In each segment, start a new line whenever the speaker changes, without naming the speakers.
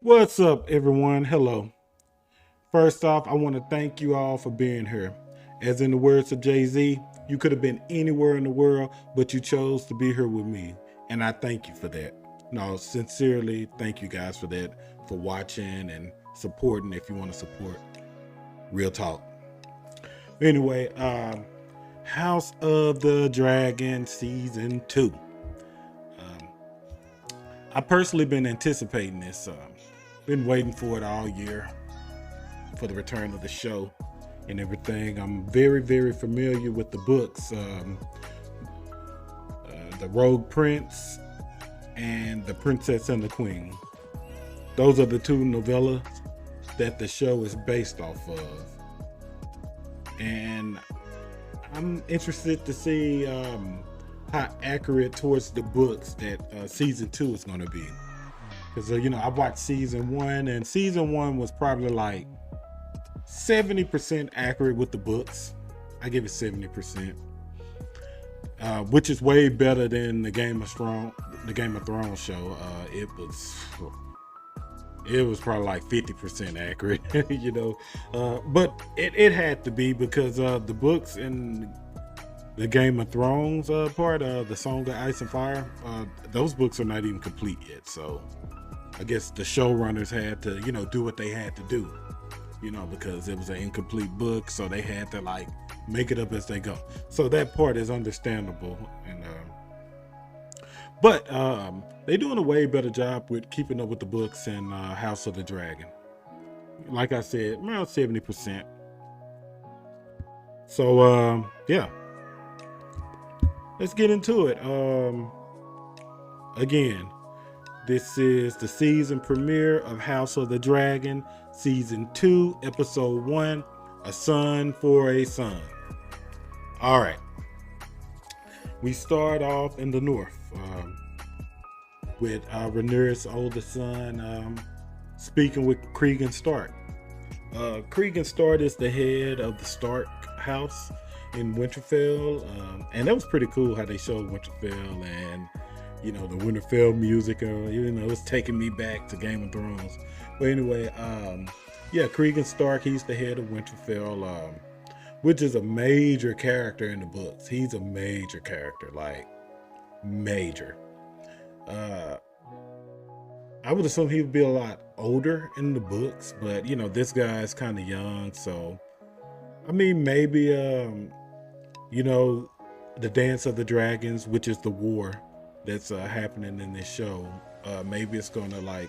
What's up, everyone? Hello. First off, I want to thank you all for being here. As in the words of Jay Z, you could have been anywhere in the world, but you chose to be here with me. And I thank you for that. No, sincerely, thank you guys for that, for watching and supporting if you want to support. Real talk. Anyway, House of the Dragon Season 2. Um, I personally been anticipating this. Been waiting for it all year for the return of the show and everything. I'm very, very familiar with the books, The Rogue Prince and The Princess and the Queen. Those are the two novellas that the show is based off of. And I'm interested to see how accurate towards the books that season 2 is going to be. Because, I watched season 1, and season 1 was probably like 70% accurate with the books. I give it 70%, which is way better than the Game of Thrones show. It was probably like 50% accurate, but it had to be because the books and the Game of Thrones part of the Song of Ice and Fire, those books are not even complete yet. So I guess the showrunners had to, do what they had to do, because it was an incomplete book, so they had to like make it up as they go. So that part is understandable, and but they're doing a way better job with keeping up with the books in House of the Dragon. Like I said, around 70%. So yeah, let's get into it. Again, this is the season premiere of House of the Dragon, season 2, episode 1, A Son for a Son. All right, we start off in the north with Rhaenyra's oldest son speaking with Cregan Stark. Cregan Stark is the head of the Stark house in Winterfell, and that was pretty cool how they showed Winterfell and the Winterfell music. It's taking me back to Game of Thrones. But anyway, yeah, Cregan Stark, he's the head of Winterfell, which is a major character in the books. He's a major character, like major. Uh, I would assume he would be a lot older in the books, but this guy is kind of young, so I mean, maybe you know, the Dance of the Dragons, which is the war that's happening in this show. Maybe it's gonna like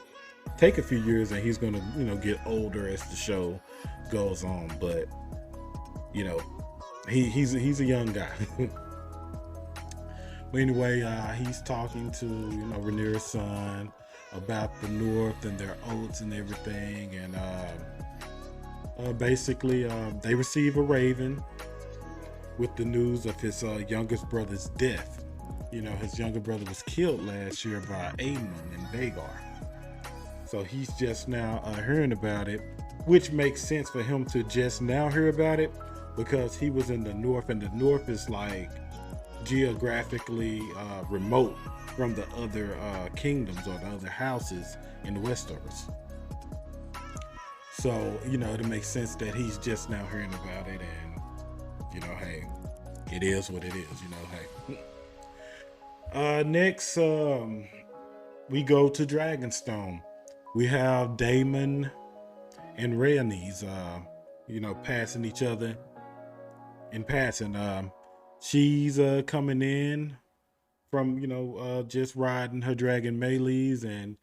take a few years, and he's gonna get older as the show goes on. But you know, he's a young guy. But anyway, he's talking to Rhaenyra's son about the North and their oaths and everything, and basically they receive a raven with the news of his youngest brother's death. His younger brother was killed last year by Aemon and Vagar. So he's just now hearing about it, which makes sense for him to just now hear about it because he was in the North, and the North is like geographically remote from the other kingdoms or the other houses in the Westeros. So, it makes sense that he's just now hearing about it, and, hey, it is what it is, hey. Next, we go to Dragonstone. We have Daemon and Rhaenys, passing each other in passing. She's coming in from, just riding her dragon Meleys, and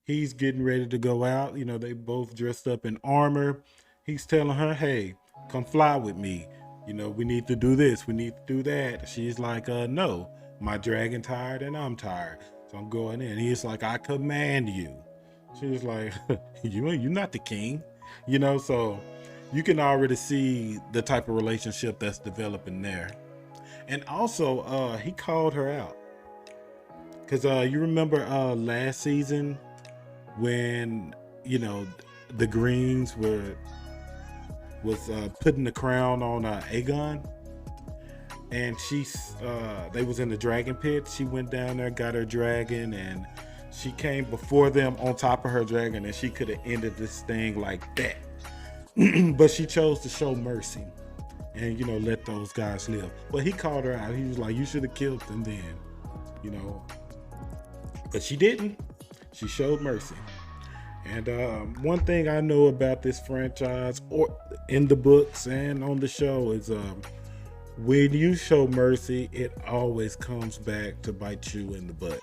he's getting ready to go out. They both dressed up in armor. He's telling her, hey, come fly with me. We need to do this. We need to do that. She's like, no, my dragon tired and I'm tired. So I'm going in. He's like, I command you. She's like, you're not the king. So you can already see the type of relationship that's developing there. And also, he called her out. Because you remember last season when the Greens was putting the crown on Aegon, and they was in the dragon pit. She went down there, got her dragon, and she came before them on top of her dragon, and she could have ended this thing like that. But she chose to show mercy and, you know, let those guys live. But he called her out. He was like, you should have killed them then, you know. But she didn't. She showed mercy. And one thing I know about this franchise, or in the books and on the show, is when you show mercy, it always comes back to bite you in the butt.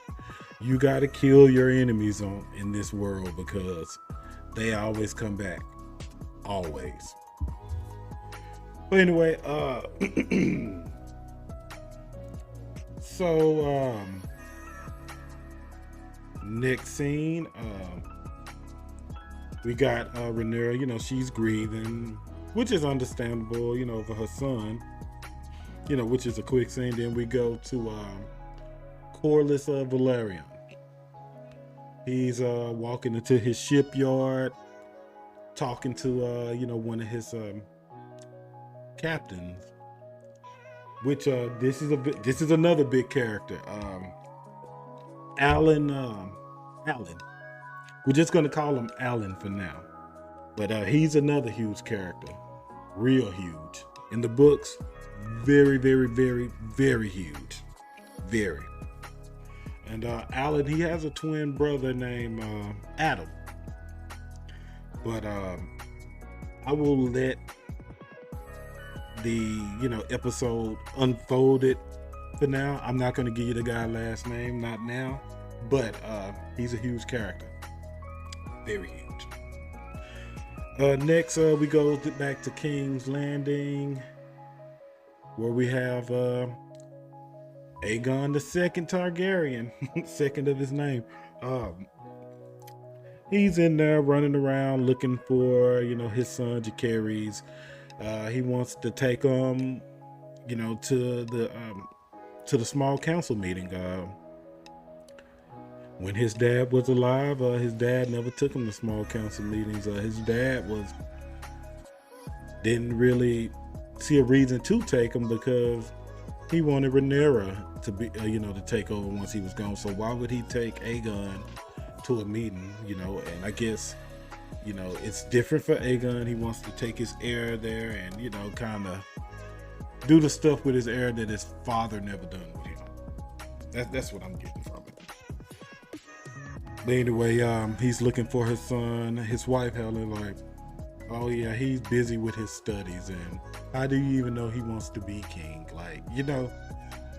You got to kill your enemies in this world, because they always come back. Always. But anyway, so next scene, we got Rhaenyra. You know, she's grieving, which is understandable, you know, for her son, you know, which is a quick scene. Then we go to Corlys Velaryon. He's walking into his shipyard, talking to you know, one of his captains, which this is another big character, Alan. We're just gonna call him Alan for now, but he's another huge character, real huge in the books. Very, very, very, very huge, very. And Alan, he has a twin brother named Adam. But I will let the, you know, episode unfold it for now. I'm not going to give you the guy's last name, not now. But he's a huge character. Very huge. Next, we go back to King's Landing, where we have Aegon the Second Targaryen, second of his name. He's in there running around looking for, you know, his son Jacaerys. He wants to take you know, to the small council meeting. When his dad was alive, his dad never took him to small council meetings. His dad didn't really see a reason to take him, because he wanted Rhaenyra to be, you know, to take over once he was gone. So why would he take Aegon to a meeting, you know? And I guess, you know, it's different for Aegon. He wants to take his heir there and, you know, kind of do the stuff with his heir that his father never done with him. That's what I'm getting from it. But anyway, he's looking for his son. His wife Helen, like, oh yeah, he's busy with his studies, and how do you even know he wants to be king? Like, you know.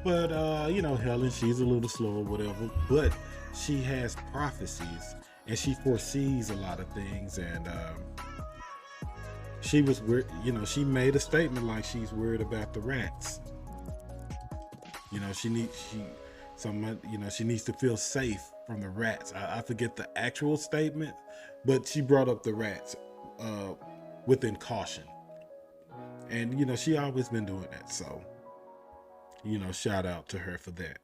But you know, Helen, she's a little slow or whatever, but she has prophecies and she foresees a lot of things. And she was, you know, she made a statement like she's worried about the rats. You know, she needs to feel safe from the rats. I forget the actual statement, but she brought up the rats within caution. And, you know, she always been doing that. So, you know, shout out to her for that.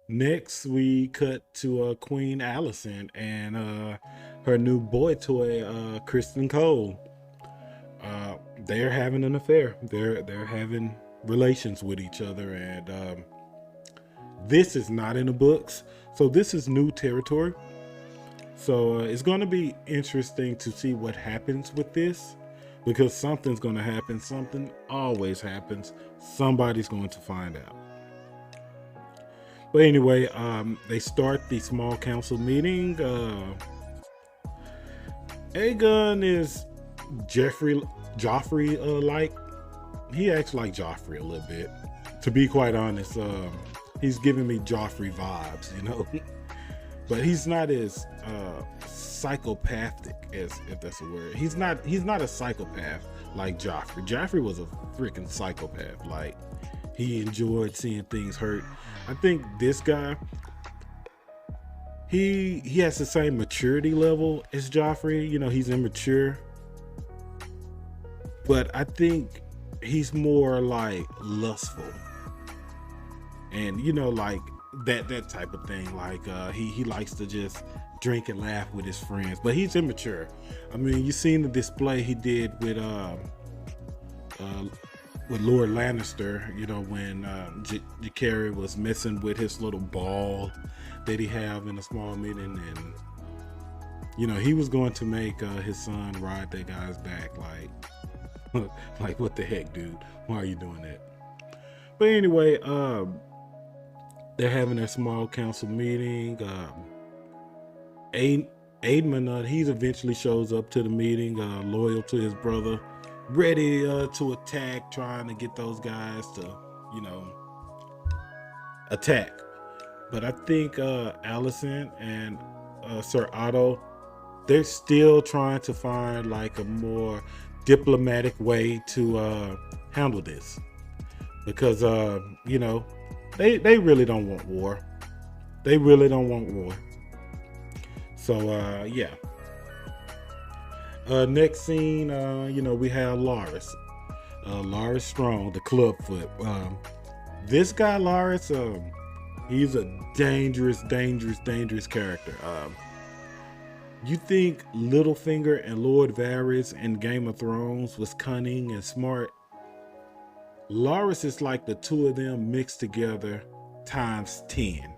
Next we cut to Queen Alicent and her new boy toy, Kristen Cole. They're having an affair. They're having relations with each other, and this is not in the books, so this is new territory. So it's going to be interesting to see what happens with this, because something's going to happen. Something always happens. Somebody's going to find out. But anyway, they start the small council meeting. Aegon is Joffrey like. He acts like Joffrey a little bit. To be quite honest, he's giving me Joffrey vibes, you know. But he's not as psychopathic, as, if that's a word. He's not a psychopath like Joffrey. Joffrey was a freaking psychopath. Like, he enjoyed seeing things hurt. I think this guy, he has the same maturity level as Joffrey. You know, he's immature. But I think he's more like lustful. And, you know, like that type of thing. Like he likes to just drink and laugh with his friends. But he's immature. I mean, you seen the display he did with with Lord Lannister, you know, when Jacaerys was messing with his little ball that he have in a small meeting, and you know, he was going to make his son ride that guy's back. Like what the heck, dude? Why are you doing that? But anyway, they're having a small council meeting. Aemon, he eventually shows up to the meeting, loyal to his brother, ready to attack, trying to get those guys to, you know, attack. But I think Alicent and Sir Otto, they're still trying to find like a more diplomatic way to handle this, because you know, they really don't want war. They really don't want war. So yeah. Next scene, you know, we have Loras. Loras Strong, the Clubfoot. This guy, Loras, he's a dangerous character. You think Littlefinger and Lord Varys in Game of Thrones was cunning and smart? Loras is like the two of them mixed together times 10.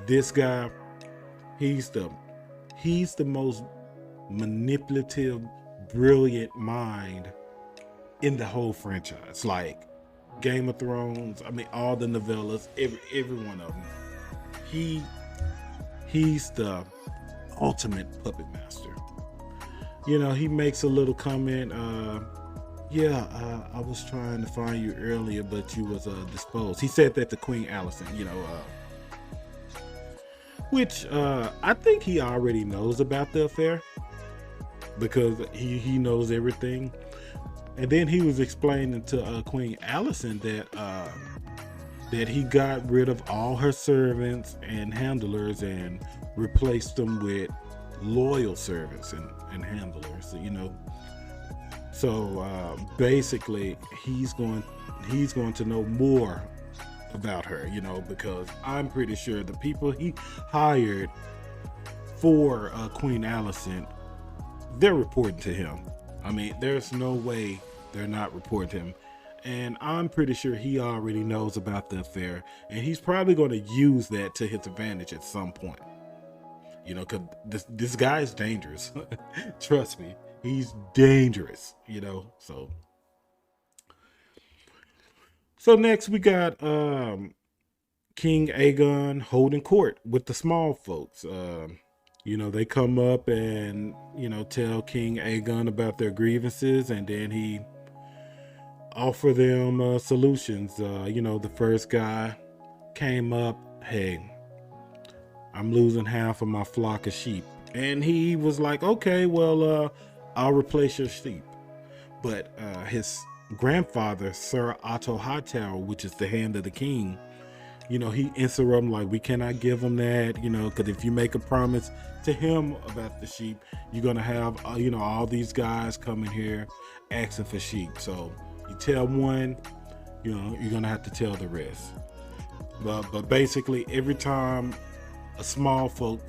This guy, he's the most manipulative, brilliant mind in the whole franchise. Like Game of Thrones, I mean, all the novellas, every one of them. He's the ultimate puppet master. You know, he makes a little comment, I was trying to find you earlier, but you was disposed. He said that to Queen Alicent, you know, which I think he already knows about the affair, because he knows everything. And then he was explaining to Queen Alicent that he got rid of all her servants and handlers and replaced them with loyal servants and handlers, you know. So basically he's going to know more about her, you know, because I'm pretty sure the people he hired for Queen Alicent, they're reporting to him. I mean, there's no way they're not reporting to him. And I'm pretty sure he already knows about the affair, and he's probably going to use that to his advantage at some point. You know, because this guy is dangerous. Trust me, he's dangerous, you know. So next we got King Aegon holding court with the small folks. You know, they come up and, you know, tell King Aegon about their grievances, and then he offer them solutions. You know, the first guy came up, hey, I'm losing half of my flock of sheep. And he was like, okay, well, I'll replace your sheep. But his grandfather, Sir Otto Hightower, which is the hand of the king, you know, he interrupted him like, we cannot give him that, you know, because if you make a promise to him about the sheep, you're going to have, you know, all these guys coming here asking for sheep. So you tell one, you know, you're going to have to tell the rest. But basically, every time a small folk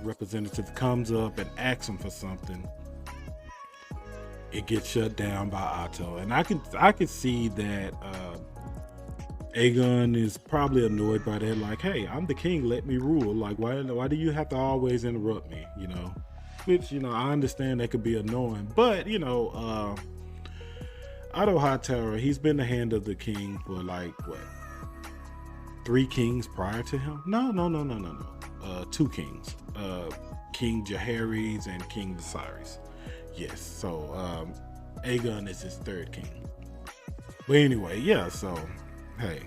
representative comes up and asks him for something, it gets shut down by Otto. And I can see that Aegon is probably annoyed by that. Like, hey, I'm the king, let me rule. Like, why do you have to always interrupt me? You know, which, you know, I understand that could be annoying, but you know, Otto Hightower, he's been the hand of the king for like what, 3 kings prior to him? No. 2 kings. King Jaehaerys and King Viserys. Yes. So Aegon is his 3rd king. But anyway, yeah. So hey,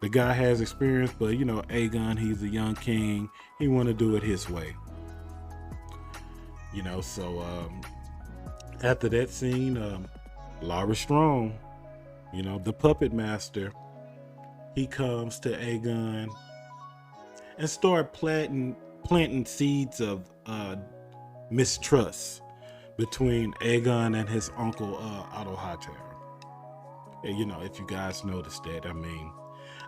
the guy has experience, but you know, Aegon, he's a young king. He want to do it his way. You know. So after that scene, Loras Strong, you know, the puppet master, he comes to Aegon and start planting seeds of mistrust between Aegon and his uncle Otto Hightower. And, you know, if you guys noticed that, I mean,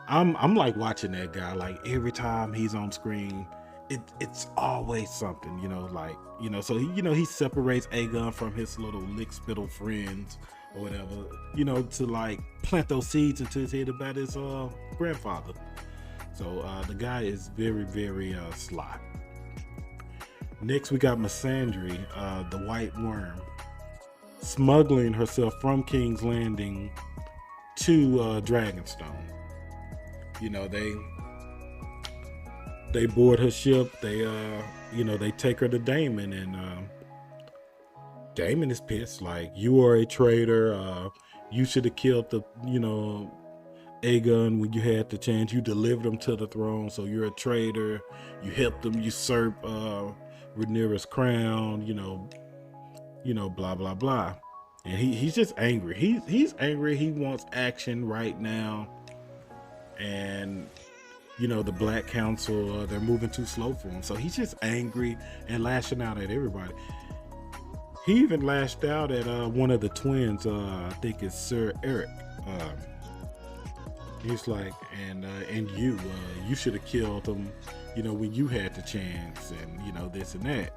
I'm like watching that guy. Like every time he's on screen, it's always something, you know, like, you know, so he, you know, he separates Aegon from his little lick spittle friends or whatever, to like plant those seeds into his head about his grandfather. So the guy is very, very sly. Next, we got Missandei, the White Worm, smuggling herself from King's Landing to Dragonstone. They board her ship. They take her to Daemon, and Daemon is pissed. Like, you are a traitor. You should have killed Aegon when you had the chance. You delivered him to the throne, so you're a traitor. You helped him usurp Rhaenyra's crown. Blah blah blah. And he's just angry. He's angry. He wants action right now. And the Black Council, they're moving too slow for him. So he's just angry and lashing out at everybody. He even lashed out at one of the twins. I think it's Sir Eric. He's like, and you should have killed him, when you had the chance, and this and that.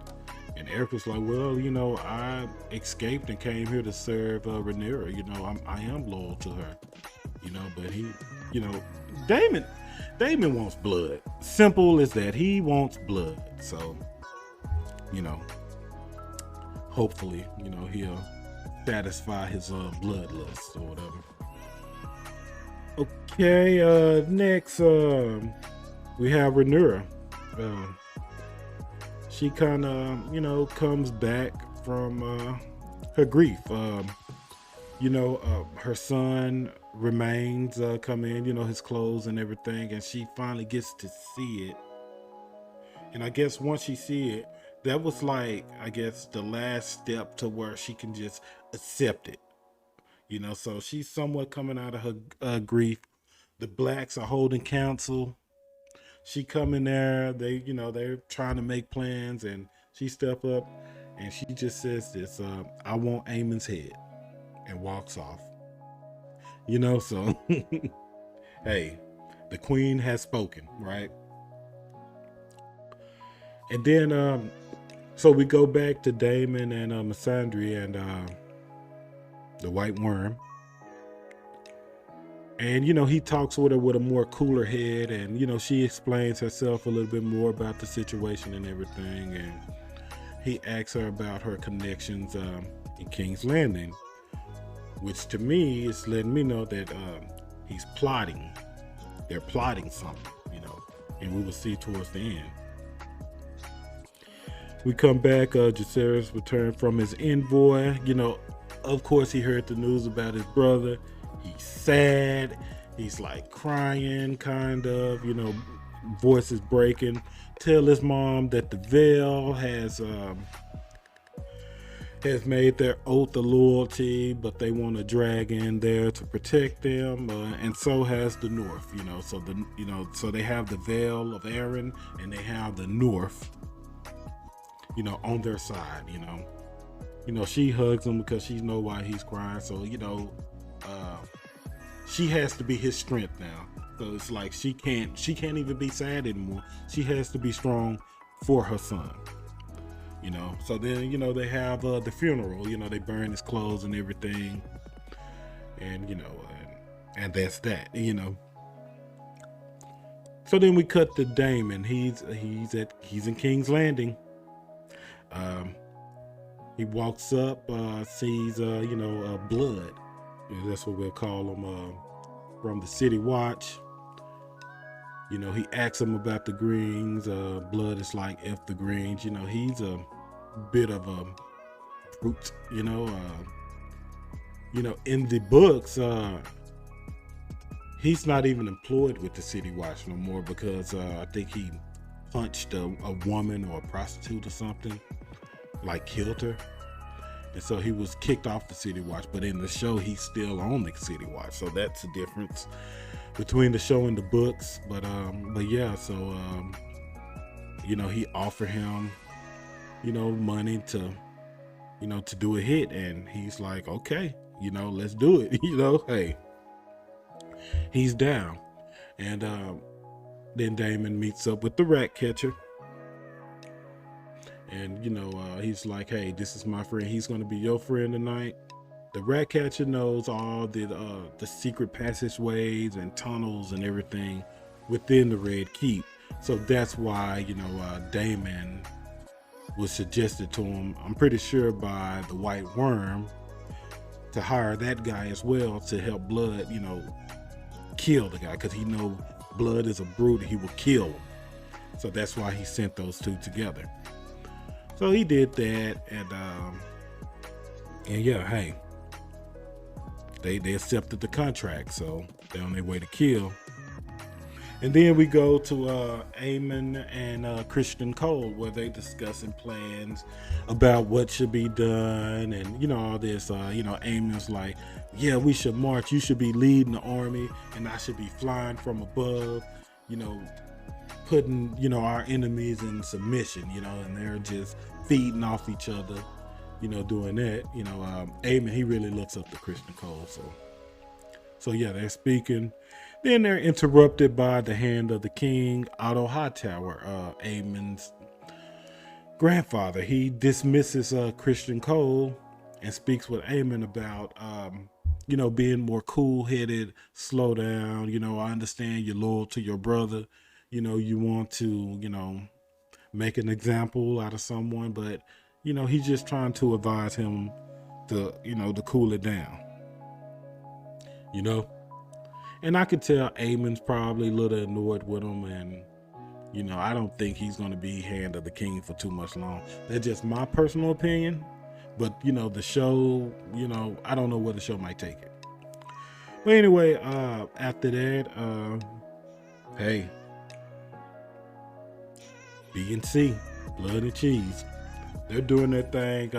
And Eric was like, well, I escaped and came here to serve Rhaenyra. I am loyal to her, but he, Daemon wants blood. Simple as that. He wants blood. So, hopefully, he'll satisfy his bloodlust or whatever. Okay, next, we have Rhaenyra. She kind of, comes back from her grief. Her son remains come in, his clothes and everything, and she finally gets to see it. And I guess once she see it, that was like, I guess, the last step to where she can just accept it. So she's somewhat coming out of her grief. The Blacks are holding council. She come in there, they're trying to make plans, and she step up and she just says this, I want Aemon's head, and walks off. So hey, the queen has spoken, right? And then so we go back to Daemon and Missandei and the White Worm. And, he talks with her with a more cooler head, and, she explains herself a little bit more about the situation and everything. And he asks her about her connections in King's Landing, which to me is letting me know that he's plotting. They're plotting something, and we will see towards the end. We come back, Jacaerys returned from his envoy. Of course, he heard the news about his brother. He's sad. He's like crying, kind of, voice is breaking. Tell his mom that the Vale has made their oath of loyalty, but they want a dragon there to protect them, and so has the North. So they have the Vale of Arryn, and they have the North, on their side. She hugs him because she knows why he's crying. So she has to be his strength now. So it's like she can't even be sad anymore. She has to be strong for her son. So then they have the funeral. They burn his clothes and everything, and and that's that. So then we cut to Daemon. He's in King's Landing. He walks up, sees blood. That's what we'll call him, from the City Watch. He asks him about the Greens. Blood is like F the Greens. He's a bit of a brute. In the books, he's not even employed with the City Watch no more because I think he punched a woman or a prostitute or something, like killed her. And so he was kicked off the City Watch, but in the show, he's still on the City Watch. So that's the difference between the show and the books. But yeah, so, he offered him, money to, to do a hit. And he's like, okay, let's do it. Hey, he's down. And then Daemon meets up with the rat catcher. And, he's like, hey, this is my friend. He's going to be your friend tonight. The rat catcher knows all the secret passageways and tunnels and everything within the Red Keep. So that's why, Damon was suggested to him, I'm pretty sure by the White Worm, to hire that guy as well to help Blood, kill the guy, because he know Blood is a brute, he will kill him. So that's why he sent those two together. So he did that, and yeah, hey, they accepted the contract, so they're on their way to kill. And then we go to Aemon and Christian Cole, where they discussing plans about what should be done, and all this. Aemon's like, yeah, we should march. You should be leading the army, and I should be flying from above. Putting our enemies in submission. And they're just feeding off each other. Doing that. Aemon, he really looks up to Christian Cole. So yeah, they're speaking. Then they're interrupted by the hand of the king, Otto Hightower, Aemon's grandfather. He dismisses Christian Cole and speaks with Aemon about, being more cool-headed, slow down. I understand you're loyal to your brother. You want to, make an example out of someone, but, he's just trying to advise him to, to cool it down. And I could tell Aemon's probably a little annoyed with him, and I don't think he's going to be hand of the king for too much long. That's just my personal opinion, but the show, I don't know where the show might take it. But anyway, after that, hey, B and C, Blood and Cheese, they're doing their thing.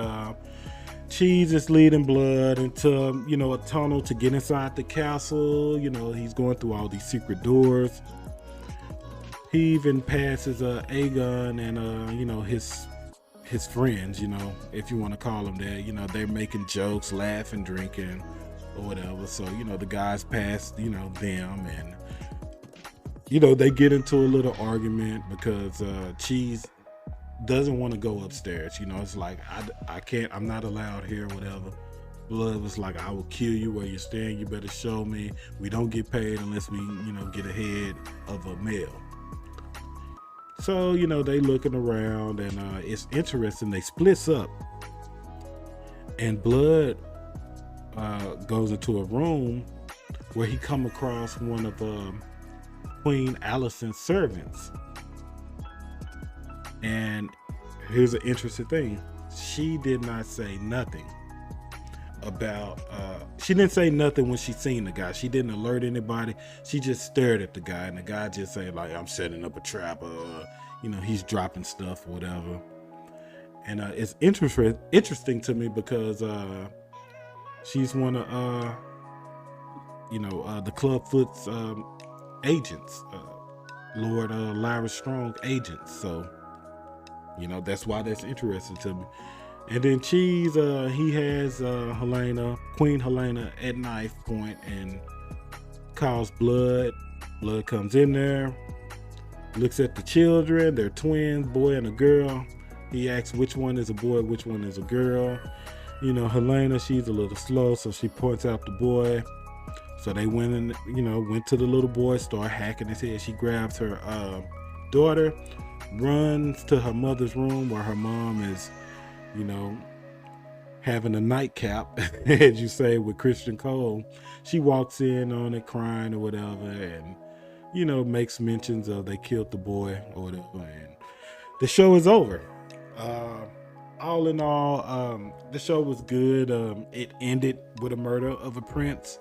Cheese is leading Blood into, a tunnel to get inside the castle. He's going through all these secret doors. He even passes Aegon and, his friends, if you want to call them that. They're making jokes, laughing, drinking, or whatever. So, the guys pass, them, and, they get into a little argument because Cheese doesn't want to go upstairs. It's like, I can't, I'm not allowed here, whatever. Blood was like, I will kill you where you're staying. You better show me. We don't get paid unless we, get ahead of a meal. So, they looking around, and it's interesting. They splits up, and Blood goes into a room where he come across one of Queen Alicent's servants. And here's an interesting thing. She did not say nothing about, she didn't say nothing when she seen the guy. She didn't alert anybody. She just stared at the guy, and the guy just said, like, I'm setting up a trap, he's dropping stuff or whatever. And it's interesting to me because she's one of, the Clubfoot's agents, Lord Lyra Strong agents. So, that's why that's interesting to me. And then Cheese, he has Helena, Queen Helena, at knife point and calls Blood. Blood comes in there, looks at the children. They're twins, boy and a girl. He asks which one is a boy, which one is a girl. Helena, she's a little slow, so she points out the boy. So they went to the little boy, start hacking his head. She grabs her daughter, runs to her mother's room where her mom is, having a nightcap, as you say, with Christian Cole. She walks in on it crying or whatever, and, makes mentions of they killed the boy or whatever. And the show is over. All in all, the show was good. It ended with a murder of a prince.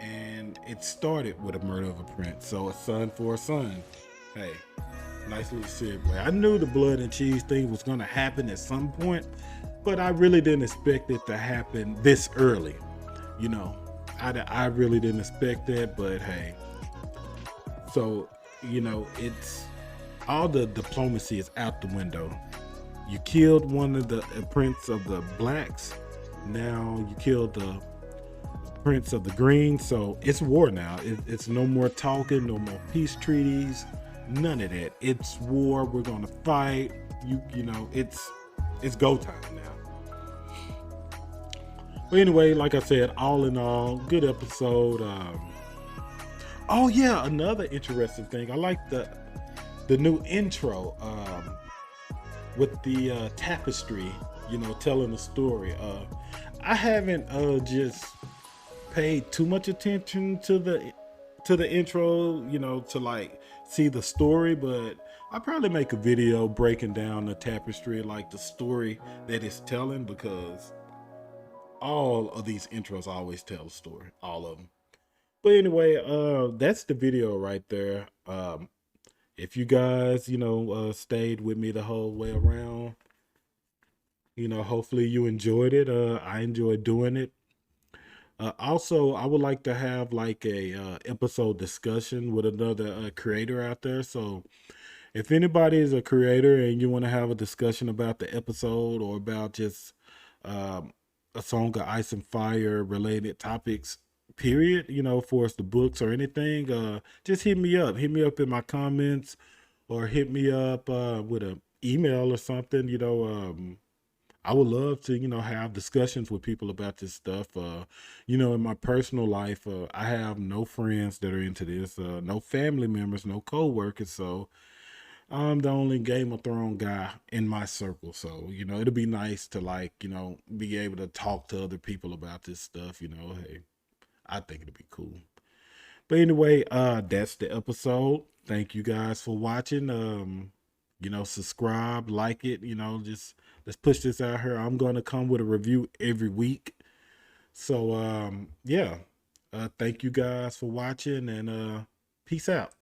And it started with a murder of a prince. So a son for a son. Hey, nice little segue. I knew the Blood and Cheese thing was going to happen at some point, but I really didn't expect it to happen this early. I really didn't expect that, but hey. So, it's all the diplomacy is out the window. You killed one of the prince of the blacks. Now you killed the prince of the green. So it's war now. It's no more talking, no more peace treaties, none of that. It's war. We're gonna fight. It's go time now. But anyway, like I said, all in all, good episode. Oh yeah, another interesting thing. I like the new intro with the tapestry, telling the story. I haven't just paid too much attention to the intro, to like see the story, but I probably make a video breaking down the tapestry, like the story that it's telling, because all of these intros always tell a story, all of them. But anyway, that's the video right there. If you guys, stayed with me the whole way around, hopefully you enjoyed it. I enjoyed doing it. Also, I would like to have like a episode discussion with another creator out there. So if anybody is a creator and you want to have a discussion about the episode or about just um, a Song of Ice and Fire related topics, period, for us the books or anything, just hit me up. Hit me up in my comments or hit me up with an email or something. I would love to, have discussions with people about this stuff. In my personal life, I have no friends that are into this, no family members, no co-workers. So I'm the only Game of Thrones guy in my circle. So, it'll be nice to like, be able to talk to other people about this stuff. Hey, I think it'll be cool. But anyway, that's the episode. Thank you guys for watching. Subscribe, like it, just let's push this out here. I'm gonna come with a review every week. So yeah. Thank you guys for watching and peace out.